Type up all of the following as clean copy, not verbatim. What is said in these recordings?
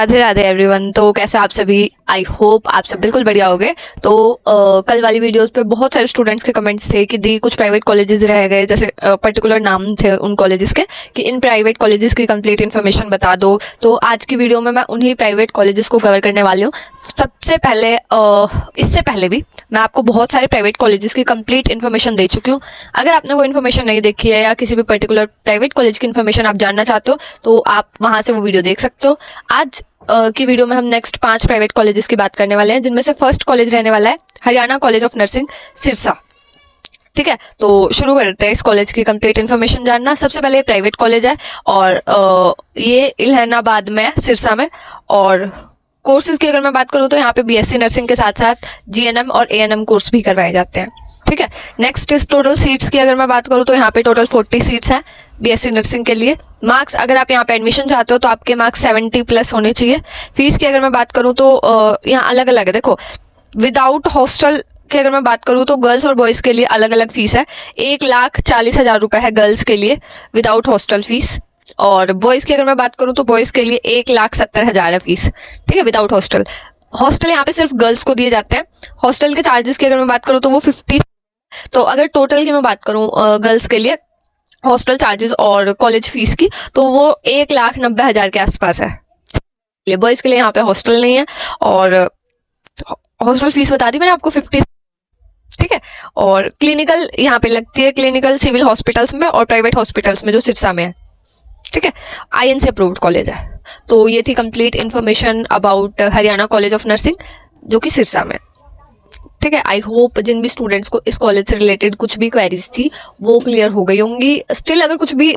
Radhe Radhe everyone. तो कैसे आप सभी? आई होप आप सब बिल्कुल बढ़िया होगे। तो कल वाली वीडियोस पे बहुत सारे स्टूडेंट्स के कमेंट्स थे कि दी कुछ प्राइवेट कॉलेजेस रह गए, जैसे पर्टिकुलर नाम थे उन कॉलेजेस के, कि इन प्राइवेट कॉलेजेस की कंप्लीट इन्फॉर्मेशन बता दो। तो आज की वीडियो में मैं उन्हीं प्राइवेट कॉलेजेस को कवर करने वाली हूँ। सबसे पहले इससे पहले भी मैं आपको बहुत सारे प्राइवेट कॉलेजेस की कंप्लीट इन्फॉर्मेशन दे चुकी हूँ। अगर आपने वो इन्फॉर्मेशन नहीं देखी है या किसी भी पर्टिकुलर प्राइवेट कॉलेज की इन्फॉर्मेशन आप जानना चाहते हो तो आप वहां से वो वीडियो देख सकते हो। आज की वीडियो में हम नेक्स्ट 5 प्राइवेट कॉलेजेस की बात करने वाले हैं, जिनमें से फर्स्ट कॉलेज रहने वाला है Haryana college of nursing Sirsa. ठीक है, तो शुरू करते हैं इस कॉलेज की कंप्लीट इन्फॉर्मेशन जानना। सबसे पहले प्राइवेट कॉलेज है और ये इलाहाबाद में है, सिरसा में। और कोर्सेज की अगर मैं बात करूँ तो यहाँ पे बीएससी नर्सिंग के साथ साथ जीएनएम और एएनएम कोर्स भी करवाए जाते हैं। ठीक है, नेक्स्ट इस टोटल सीट्स की अगर मैं बात करूँ तो यहाँ पे टोटल 40 सीट्स हैं बीएससी नर्सिंग के लिए। मार्क्स, अगर आप यहाँ पे एडमिशन चाहते हो तो आपके मार्क्स 70 प्लस होने चाहिए। फीस की अगर मैं बात करूँ तो यहाँ अलग अलग है। देखो, विदाउट हॉस्टल की अगर मैं बात करूँ तो गर्ल्स और बॉयज़ के लिए अलग अलग फीस है। 1,40,000 रुपये है गर्ल्स के लिए विदाउट हॉस्टल फीस, और बॉयज़ की अगर मैं बात करूँ तो बॉयज़ के लिए 1,70,000 है फीस। ठीक है, विदाउट हॉस्टल। हॉस्टल यहाँ पे सिर्फ गर्ल्स को दिए जाते हैं। हॉस्टल के चार्जेस की अगर मैं बात करूँ तो वो 50। तो अगर टोटल की मैं बात करूँ गर्ल्स के लिए हॉस्टल चार्जेस और कॉलेज फीस की, तो वो 1,90,000 के आसपास है। बॉयज़ के लिए यहाँ पे हॉस्टल नहीं है, और हॉस्टल फीस बता दी मैंने आपको 50। ठीक है, और क्लिनिकल यहाँ पे लगती है, क्लिनिकल सिविल हॉस्पिटल्स में और प्राइवेट हॉस्पिटल्स में जो सिरसा में है। ठीक है, आईएनसी अप्रूव्ड कॉलेज है। तो ये थी complete information about Haryana college of nursing जो कि सिरसा में। ठीक है, आई होप जिन भी स्टूडेंट्स को इस कॉलेज से रिलेटेड कुछ भी क्वेरीज थी वो क्लियर हो गई होंगी। स्टिल अगर कुछ भी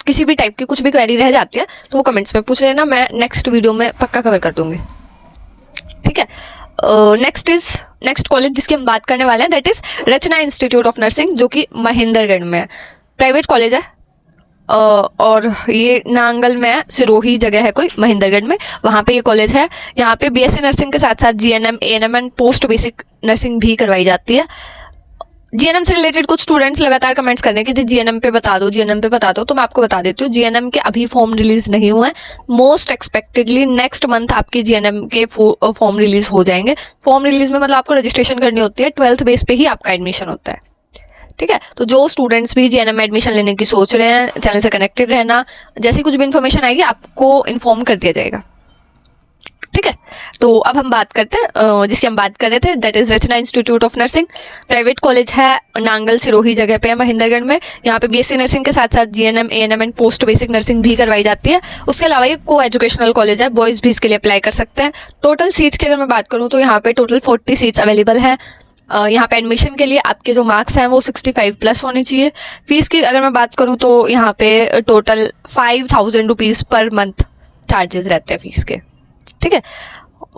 किसी भी टाइप की कुछ भी क्वेरी रह जाती है तो वो कमेंट्स में पूछ लेना, मैं नेक्स्ट वीडियो में पक्का कवर कर दूंगी। ठीक है, नेक्स्ट कॉलेज जिसकी हम बात करने वाले हैं that is Rachna institute of nursing, जो कि महेंद्रगढ़ में है। प्राइवेट कॉलेज है और ये नांगल में है, सिरोही जगह है कोई महेंद्रगढ़ में, वहाँ पे ये कॉलेज है। यहाँ पे बीएससी नर्सिंग के साथ साथ GNM, ANM and post basic nursing भी करवाई जाती है। जीएनएम से रिलेटेड कुछ स्टूडेंट्स लगातार कमेंट्स कर रहे हैं कि जीएनएम पे बता दो, जीएनएम पे बता दो। तो मैं आपको बता देती हूँ, जीएनएम के अभी फॉर्म रिलीज नहीं हुए हैं। मोस्ट एक्सपेक्टेडली नेक्स्ट मंथ आपके जीएनएम के फॉर्म रिलीज हो जाएंगे। फॉर्म रिलीज में मतलब आपको रजिस्ट्रेशन करनी होती है, 12th बेस पे ही आपका एडमिशन होता है। ठीक है, तो जो स्टूडेंट्स भी जीएनएम में एडमिशन लेने की सोच रहे हैं, चैनल से कनेक्टेड रहना। जैसी कुछ भी इन्फॉर्मेशन आएगी आपको इन्फॉर्म कर दिया जाएगा। ठीक है, तो अब हम बात करते हैं जिसकी हम बात कर रहे थे, that is Rachna institute of nursing. Private college है, नांगल सिरोही जगह पे है महेंद्रगढ़ में। यहाँ पे बीएससी नर्सिंग के साथ साथ GNM, ANM and post basic nursing भी करवाई जाती है। उसके अलावा ये को एजुकेशनल कॉलेज है, बॉयज भी इसके लिए अप्लाई कर सकते हैं। टोटल सीट्स की अगर मैं बात करूँ तो यहाँ पे टोटल 40 सीट्स अवेलेबल है। यहाँ पे एडमिशन के लिए आपके जो मार्क्स हैं वो 65 प्लस होने चाहिए। फीस की अगर मैं बात करूँ तो यहाँ पे total 5,000 rupees per month charges रहते हैं फीस के। ठीक है,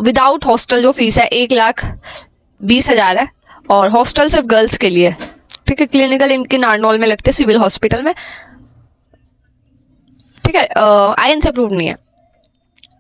विदाउट हॉस्टल जो फीस है 1,20,000 है, और हॉस्टल सिर्फ गर्ल्स के लिए। ठीक है, क्लिनिकल इनके नारनौल में लगते हैं सिविल हॉस्पिटल में। ठीक है, आईएनसी अप्रूव नहीं है।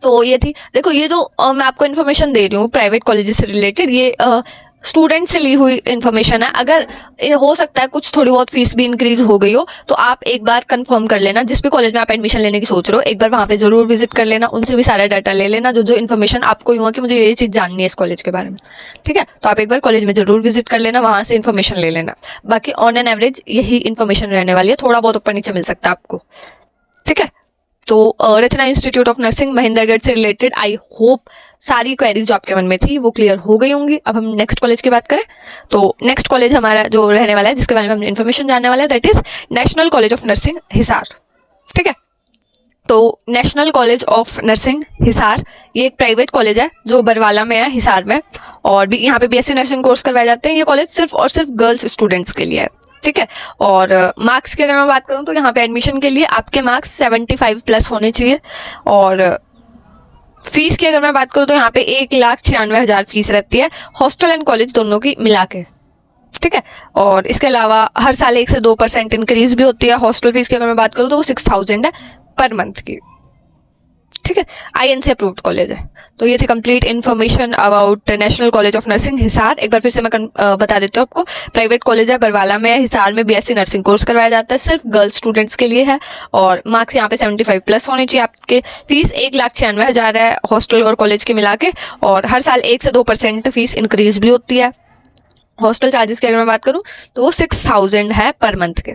तो ये थी, देखो ये जो मैं आपको इन्फॉर्मेशन दे रही हूँ प्राइवेट कॉलेजेस से रिलेटेड, ये स्टूडेंट से ली हुई इन्फॉर्मेशन है। अगर हो सकता है कुछ थोड़ी बहुत फीस भी इंक्रीज हो गई हो तो आप एक बार कंफर्म कर लेना। जिस भी कॉलेज में आप एडमिशन लेने की सोच रहे हो एक बार वहां पे जरूर विजिट कर लेना, उनसे भी सारा डाटा ले लेना जो इन्फॉर्मेशन आपको हुआ कि मुझे ये चीज़ जाननी है इस कॉलेज के बारे में। ठीक है, तो आप एक बार कॉलेज में जरूर विजिट कर लेना, वहां से इन्फॉर्मेशन ले लेना। बाकी ऑन एन एवरेज यही इन्फॉर्मेशन रहने वाली है, थोड़ा बहुत ऊपर नीचे मिल सकता है आपको। ठीक है, तो रचना इंस्टीट्यूट ऑफ नर्सिंग महेंद्रगढ़ से रिलेटेड आई होप सारी क्वेरीज जो आपके मन में थी वो क्लियर हो गई होंगी। अब हम नेक्स्ट कॉलेज की बात करें तो नेक्स्ट कॉलेज हमारा जो रहने वाला है, जिसके बारे में हम इन्फॉर्मेशन जानने वाले हैं, that is national college of nursing Hisar. ठीक है, तो national college of nursing Hisar ये एक प्राइवेट कॉलेज है जो बरवाला में है, हिसार में, और भी यहाँ पे बीएससी नर्सिंग कोर्स करवाए जाते हैं। ये कॉलेज सिर्फ और सिर्फ गर्ल्स स्टूडेंट्स के लिए है। ठीक है, और मार्क्स की अगर मैं बात करूँ तो यहाँ पे एडमिशन के लिए आपके मार्क्स 75 प्लस होने चाहिए। और फीस की अगर मैं बात करूँ तो यहाँ पे 1,96,000 फीस रहती है, हॉस्टल एंड कॉलेज दोनों की मिला के। ठीक है, और इसके अलावा हर साल 1 से 2% इंक्रीज भी होती है। हॉस्टल फीस की अगर मैं बात करूँ तो वो 6,000 है पर मंथ की। ठीक है, INC अप्रूव्ड कॉलेज है। तो ये थी complete information about national college of nursing Hisar. एक बार फिर से मैं बता देती हूँ आपको, प्राइवेट कॉलेज है, बरवाला में है, हिसार में BSc नर्सिंग कोर्स करवाया जाता है, सिर्फ गर्ल्स स्टूडेंट्स के लिए है और मार्क्स यहाँ पे 75+ होने चाहिए आपके। फीस 1,96,000 है हॉस्टल और कॉलेज के मिला के, और हर साल 1 से 2% फीस इंक्रीज भी होती है। हॉस्टल चार्जेस की अगर मैं बात करूँ तो वो 6,000 है पर मंथ के,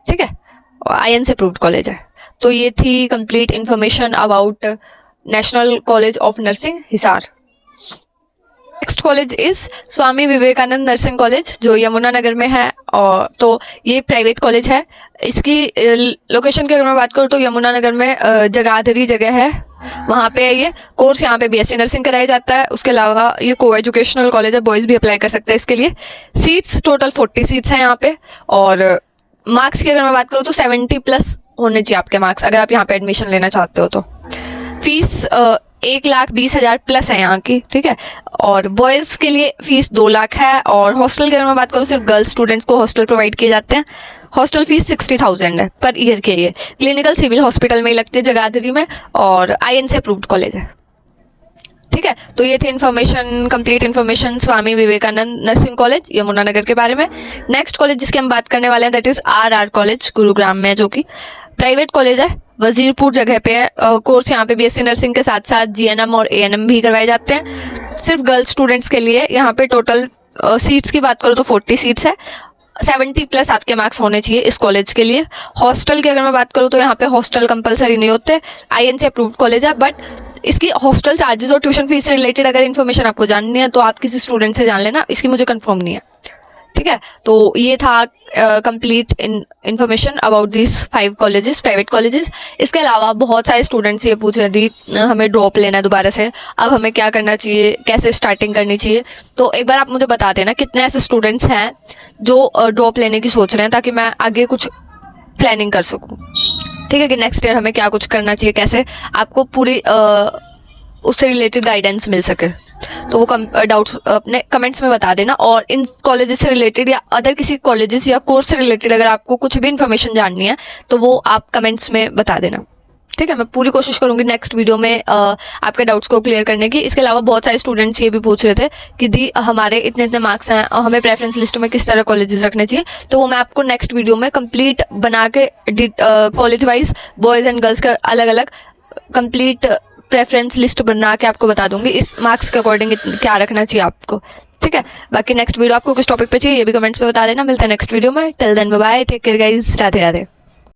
ठीक है, और INC अप्रूव्ड कॉलेज है। तो ये थी complete information about national college of nursing Hisar. Next college is Swami Vivekananda nursing college जो यमुनानगर में है, और तो ये प्राइवेट कॉलेज है। इसकी लोकेशन की अगर मैं बात करूँ तो यमुनानगर में जगाधरी जगह है, वहाँ पे है ये कोर्स। यहाँ पे BSc नर्सिंग कराया जाता है। उसके अलावा ये को एजुकेशनल कॉलेज है, बॉयज़ भी अप्लाई कर सकते हैं इसके लिए। सीट्स टोटल 40 सीट्स हैं यहाँ पे, और मार्क्स की अगर मैं बात करूँ तो 70+ होने चाहिए आपके मार्क्स अगर आप यहाँ पे एडमिशन लेना चाहते हो तो। फीस 1,20,000 प्लस है यहाँ की, ठीक है, और बॉयज़ के लिए फीस 2 लाख है। और हॉस्टल की अगर मैं बात करूँ, सिर्फ गर्ल्स स्टूडेंट्स को हॉस्टल प्रोवाइड किए जाते हैं। हॉस्टल फीस 60,000 है पर ईयर के लिए। क्लिनिकल सिविल हॉस्पिटल में ही लगती है जगाधरी में, और INC अप्रूव्ड कॉलेज है, ठीक है। तो ये थी इन्फॉर्मेशन, कंप्लीट इन्फॉर्मेशन स्वामी विवेकानंद नर्सिंग कॉलेज यमुनानगर के बारे में। नेक्स्ट कॉलेज जिसकी हम बात करने वाले हैं that is RR college Gurugram में, जो कि प्राइवेट कॉलेज है, वजीरपुर जगह पे है। कोर्स यहाँ पे BSc नर्सिंग के साथ साथ GNM और ANM भी करवाए जाते हैं, सिर्फ गर्ल्स स्टूडेंट्स के लिए। यहाँ पे टोटल सीट्स की बात करूँ तो 40 सीट्स है, 70+ आपके मार्क्स होने चाहिए इस कॉलेज के लिए। हॉस्टल की अगर मैं बात करूँ तो यहाँ पे हॉस्टल कंपलसरी नहीं होते, INC अप्रूव्ड कॉलेज है। बट इसकी हॉस्टल चार्जेस और ट्यूशन फीस से रिलेटेड अगर इन्फॉर्मेशन आपको जाननी है तो आप किसी स्टूडेंट से जान लेना, इसकी मुझे कंफर्म नहीं है, ठीक है। तो ये था complete information about this 5 colleges, private colleges. इसके अलावा बहुत सारे स्टूडेंट्स ये पूछ रहे थे हमें ड्रॉप लेना है दोबारा से, अब हमें क्या करना चाहिए, कैसे स्टार्टिंग करनी चाहिए। तो एक बार आप मुझे बता देना कितने ऐसे स्टूडेंट्स हैं जो ड्रॉप लेने की सोच रहे हैं, ताकि मैं आगे कुछ प्लानिंग कर सकूँ, ठीक है, कि नेक्स्ट ईयर हमें क्या कुछ करना चाहिए, कैसे आपको पूरी उससे रिलेटेड गाइडेंस मिल सके। तो वो डाउट्स अपने कमेंट्स में बता देना। और इन कॉलेजेस से रिलेटेड या अदर किसी कॉलेजेस या कोर्स से रिलेटेड अगर आपको कुछ भी इन्फॉर्मेशन जाननी है तो वो आप कमेंट्स में बता देना, ठीक है। मैं पूरी कोशिश करूंगी नेक्स्ट वीडियो में आपके डाउट्स को क्लियर करने की। इसके अलावा बहुत सारे स्टूडेंट्स ये भी पूछ रहे थे कि दी हमारे इतने इतने मार्क्स हैं और हमें प्रेफरेंस लिस्ट में किस तरह कॉलेजेस रखने चाहिए, तो वो मैं आपको नेक्स्ट वीडियो में कंप्लीट बना के college wise boys and girls का अलग अलग कंप्लीट प्रेफरेंस लिस्ट बना के आपको बता दूंगी इस मार्क्स के अकॉर्डिंग क्या रखना चाहिए आपको, ठीक है। बाकी नेक्स्ट वीडियो आपको किस टॉपिक पे चाहिए ये भी कमेंट्स में बता देना। मिलते हैं नेक्स्ट वीडियो में, till then bye bye, take care guys, Radhe Radhe.